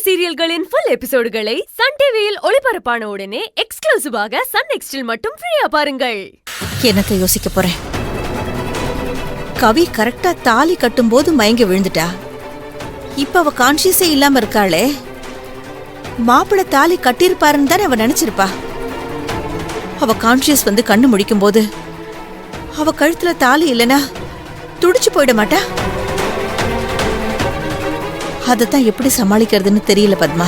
சீரியல்களின் full எபிசோடுகளை Sun டிவியில் ஒளிபரப்பான உடனே எக்ஸ்க்ளூசிவாக சன் நெக்ஸ்டில் மட்டும் ஃப்ரீயா பாருங்கள். என்னத்த யோசிக்க போறேன்? கவி கரெக்டா தாலி கட்டும் போது மயங்கி விழுந்துட்டா. இப்ப அவ கான்சியஸே இல்லாம இருக்காளே. மாப்பிள்ள தாலி கட்டிருப்பாருன்னு தானே அவ நினைச்சிருப்பா. அவ கான்சியஸ் வந்து கண்ணு முடிக்கும் போது அவ கழுத்துல தாலி இல்லனா துடிச்சு போயிட மாட்டா. அதத்தான் எப்படி சமாளிக்கிறதுன்னு தெரியல பத்மா.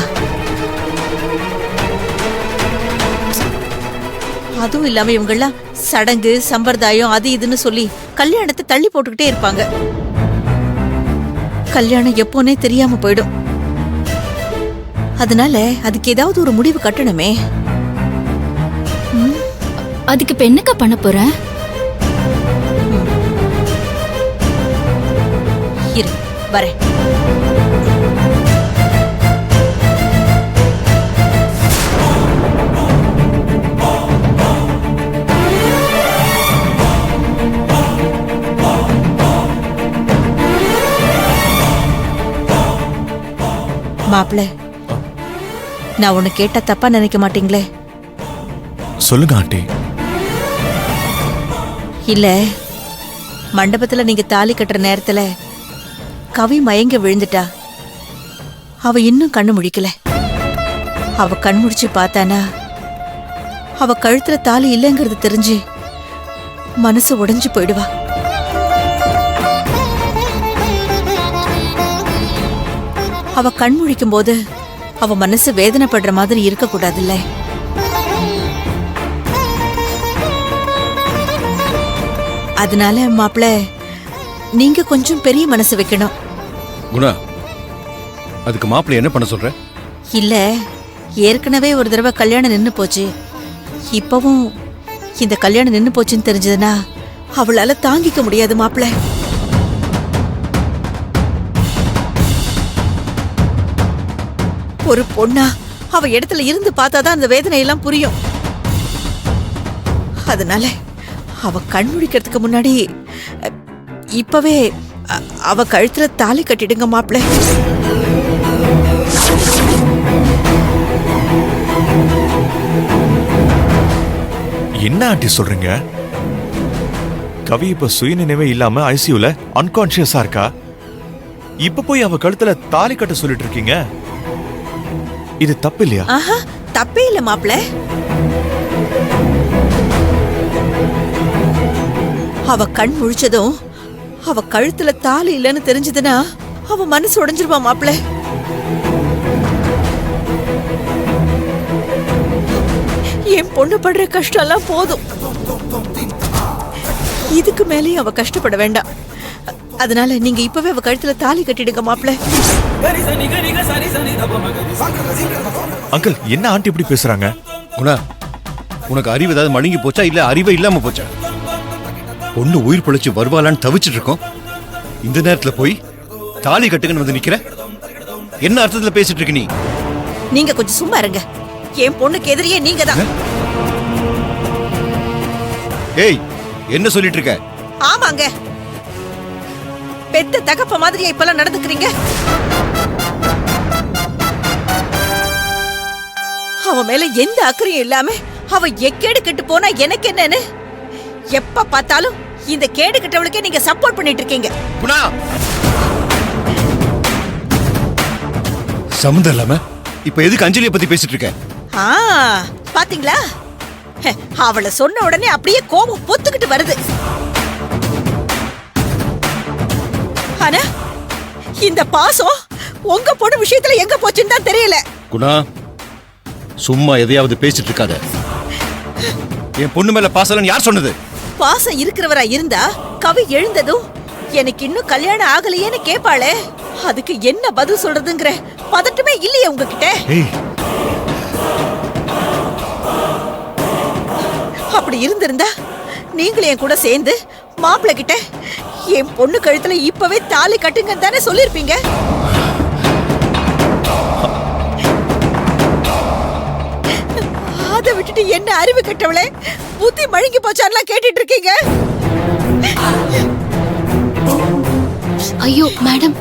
அதுவும் இல்லாம இவங்கெல்லாம் சடங்கு சம்பிரதாயம் அது இதுன்னு சொல்லி கல்யாணத்தை தள்ளி போட்டுக்கிட்டே இருப்பாங்க. கல்யாணம் எப்போனே தெரியாம போயிடும். அதனால அதுக்கு ஏதாவது ஒரு முடிவு கட்டணுமே. அதுக்கு இப்ப என்னக்கா பண்ண போற? இரு வரேன். மாப்பிள்ள, நான் உன்னை கேட்டா தப்பா நினைக்க மாட்டீங்களே? சொல்லுங்க ஆண்டி. இல்ல, மண்டபத்துல நீங்க தாலி கட்டுற நேரத்துல கவி மயங்க விழுந்துட்டா. அவ இன்னும் கண்ணு முழிக்கல. அவ கண் முடிச்சு பார்த்தானா அவ கழுத்துல தாலி இல்லைங்கிறது தெரிஞ்சு மனசு உடைஞ்சு போயிடுவா. அவ கண் முழிக்கும் போது அவ மனசு வேதனைப்படுற மாதிரி இருக்க கூடாதுல்ல. அதனால மாப்பிள்ள, நீங்க கொஞ்சம் பெரிய மனசு வைக்கணும். குணா, அதுக்கு மாப்பிள்ளை என்ன பண்ண சொல்ற? இல்ல, ஏற்கனவே ஒரு தடவை கல்யாணம் நின்னு போச்சு. இப்பவும் இந்த கல்யாணம் நின்னு போச்சுன்னு தெரிஞ்சதுன்னா அவளால தாங்கிக்க முடியாது மாப்பிள்ள. ஒரு பொண்ணா அவ இடத்துல இருந்து பார்த்தாதான் அந்த வேதனை எல்லாம் புரியும். அதனால அவ கண் முழிக்கிறதுக்கு முன்னாடி இப்பவே அவ கழுத்துல தாலி கட்டிடுங்க மாப்பிள்ள. என்ன ஆண்டி சொல்றீங்க? கவி இப்ப சுயநினைவே இல்லாம ஐசியூல அன்கான்சியஸா இருக்கா. இப்ப போய் அவ கழுத்துல தாலி கட்ட சொல்லிட்டு இருக்கீங்க. இது தப்பு இல்லையா? ஆஹா, தப்பே இல்ல மாப்பிள்ள. அவ கண் முழிச்சதும் அவ கழுத்துல தாலி இல்லன்னு தெரிஞ்சதுன்னா அவ மனசு உடைஞ்சிருவா மாப்பிள்ள. என் பொண்ணு படுற கஷ்டம் எல்லாம் போதும். இதுக்கு மேலேயும் அவ கஷ்டப்பட வேண்டாம். அதனால நீங்க இப்பவே அவ கழுத்துல தாலி கட்டிடுங்க மாப்பிள்ள. அங்கிள், என்ன ஆண்டி இப்படி பேசுறாங்க? குணா, உனக்கு அறிவு ஏதாவது மழுங்கி போச்சா இல்ல அறிவே இல்லாம போச்சா? பொண்ணு உயிர் பிழைச்சு வருவாளான்னு தவிச்சிட்டு இருக்கோம். இந்த நேரத்துல போய் தாலி கட்டுங்கன்னு வந்து நிக்கிற. என்ன அர்த்தத்துல பேசிட்டு இருக்க நீ? நீங்க கொஞ்சம் சும்மா இருங்க. என் பொண்ணுக்கு எதிரியே நீங்க தான். ஏய், என்ன சொல்லிட்டு இருக்க? ஆமாங்க, பெத்த தகப்ப மாதிரியா இப்பெல்லாம் நடந்துக்கிறீங்க? அவ மேல எந்த அக்கறையும் இல்லாம அவ எக்கேடு கெட்டு போனா எனக்கு என்னன்னு எப்ப பார்த்தாலும் இந்த கேடு கெட்டவளுக்கே நீங்க சப்போர்ட் பண்ணிட்டு இருக்கீங்க. குணா, சம்மந்தம் இல்லாம இப்ப எதுக்கு அஞ்சலியை பத்தி பேசிட்டு இருக்க? பாத்தீங்களா, அவளை சொன்ன உடனே அப்படியே கோபம் பொத்துக்கிட்டு வருது. ஆனா இந்த பாசம் உங்க பொண்ணு விஷயத்துல எங்க போச்சுன்னு தான் தெரியல. குணா, சும்மா எதையாவது பேசிட்டு இருக்காத. என் பொண்ணு மேல பாசலன்னு யார் சொன்னது? பாசம் இருக்கிறவரா இருந்தா கவி எழுந்ததும் எனக்கு இன்னும் கல்யாணம் ஆகலையேன்னு கேட்பாளே. அதுக்கு என்ன பதில் சொல்றதுங்கிற பதட்டமே இல்லையே உங்ககிட்ட. அப்படி இருந்திருந்தா நீங்களும் என் கூட சேர்ந்து மாப்பிள்ளை கிட்ட என் பொண்ணு கழுத்துல இப்பவே தாலி கட்டுங்கன்னு தானே சொல்லிருப்பீங்க. அதை விட்டுட்டு என்ன அறிவு கட்டவளே, புத்தி மழுங்கி போச்சான்லாம் கேட்டுட்டு இருக்கீங்க. ஐயோ மேடம்,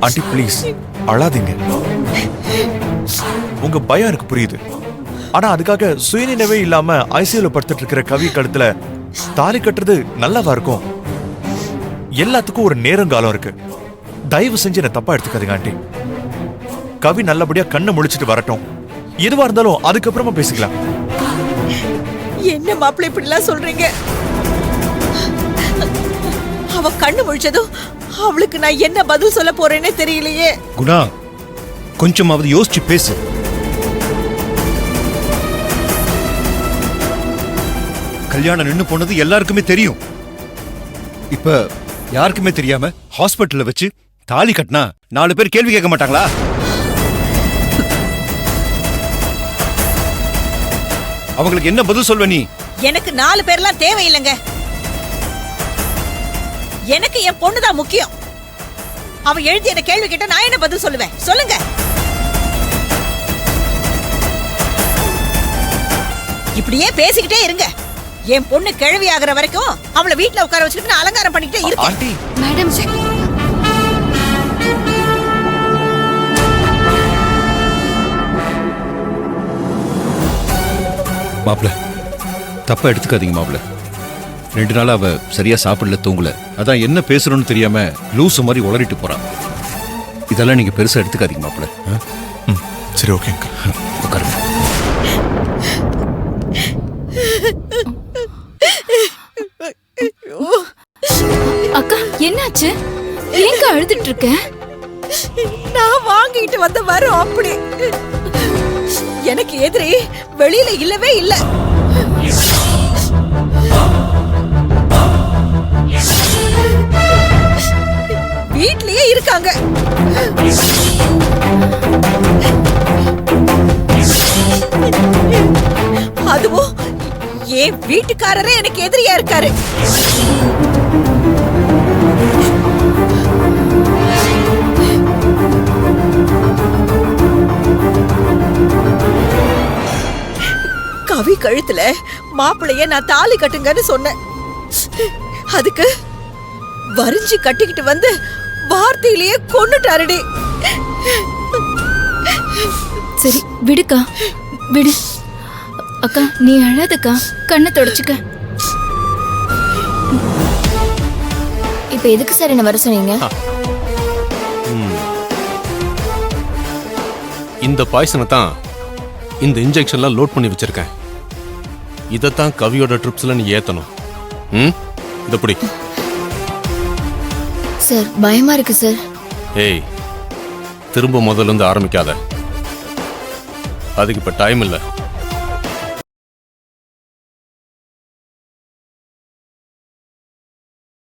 ஆண்டி ப்ளீஸ் அழாதீங்க. உங்க பயம் எனக்கு புரியுது. ஆனா அதுக்காக சுயநினைவே இல்லாம ஐசியூல படுத்துட்டு இருக்கிற கவி கழுத்துல தாலி கட்டுறது நல்லாவா இருக்கும்? எல்லாத்துக்கும் ஒரு நேரங்காலம் இருக்கு. தயவு செஞ்சு என்ன தப்பா எடுத்துக்காதீங்க ஆண்டி. கவி நல்லபடியா கண்ணை முழிச்சிட்டு வரட்டும். எதுவா இருந்தாலும் அதுக்கப்புறமா பேசிக்கலாம். என்ன மாப்பிள்ளை இப்படி எல்லாம் சொல்றீங்க? அவ கண்ணு முழிச்சதும் அவளுக்கு நான் என்ன பதில் சொல்ல போறேன்னே தெரியலையே. குணா, கொஞ்சமாவது யோசிச்சு பேசு. கல்யாணம் நின்னு போனது எல்லாருக்குமே தெரியும். இப்ப யாருக்குமே தெரியாம ஹாஸ்பிட்டல்ல வச்சு தாலி கட்டினா 4 பேர் கேள்வி கேட்க மாட்டாங்களா? அவங்களுக்கு என்ன பதில் சொல்வ நீ? எனக்கு 4 பேர்லாம் தேவையில்லைங்க. எனக்கு என் பொண்ணுதான் முக்கியம். அவ எழுதி என்ன கேள்வி கேட்டா நான் என்ன பதில் சொல்லுவேன்? சொல்லுங்க. இப்படியே பேசிக்கிட்டே இருங்க. என் பொண்ணு கிழவி ஆகுற வரைக்கும் அவளை வீட்டுல உட்கார வச்சுட்டு நான் அலங்காரம் பண்ணிக்கிட்டே இருக்கேன். ஆண்டி மேடம் மாப்பிள்ள, தப்பா எடுத்துக்காதீங்க மாப்பிள்ள. 2 நாளா அவ சரியா சாப்பிடல, தூங்கல. அதான் என்ன பேசுறோம்னு தெரியாம லூசு மாதிரி உளறிட்டு போறான். இதெல்லாம் நீங்க பெருசா எடுத்துக்காதீங்க மாப்பிள்ள. சரி ஓகே உட்காருங்க. அக்கா என்னாச்சு? ஏங்க அழுதுட்டு இருக்க? நான் வாங்கிட்டு வந்த வரும் அப்படி. எனக்கு எதிரி வெளியில இல்லவே இல்ல. வீட்லயே இருக்காங்க. அதுவும் என் வீட்டுக்காரரே எனக்கு எதிரியா இருக்காரு. கவி கழுத்துல மாப்பிளைய நான் தாலி கட்டுங்கன்னு சொன்னேன். அதுக்கு வரிஞ்சு கட்டிக்கிட்டு வந்து வார்த்தையிலேயே கொன்னுட்டாருடி. சரி விடுக்கா, விடு. அக்கா நீ அழாதக்கா, கண்ணை தொடச்சுக்க. இப்ப எதுக்கு சார் என்ன வர சொன்னீங்க? இந்த பாய்சனை தான் இந்த இன்ஜெக்ஷன்லாம் லோட் பண்ணி வச்சிருக்கேன். இதைத்தான் கவியோட ட்ரிப்ஸ்ல நீ ஏத்தணும். இத புடி. சார் பயமா இருக்கு சார். ஏய், திரும்ப முதல்ல இருந்து ஆரம்பிக்காத. அதுக்கு இப்ப டைம் இல்லை.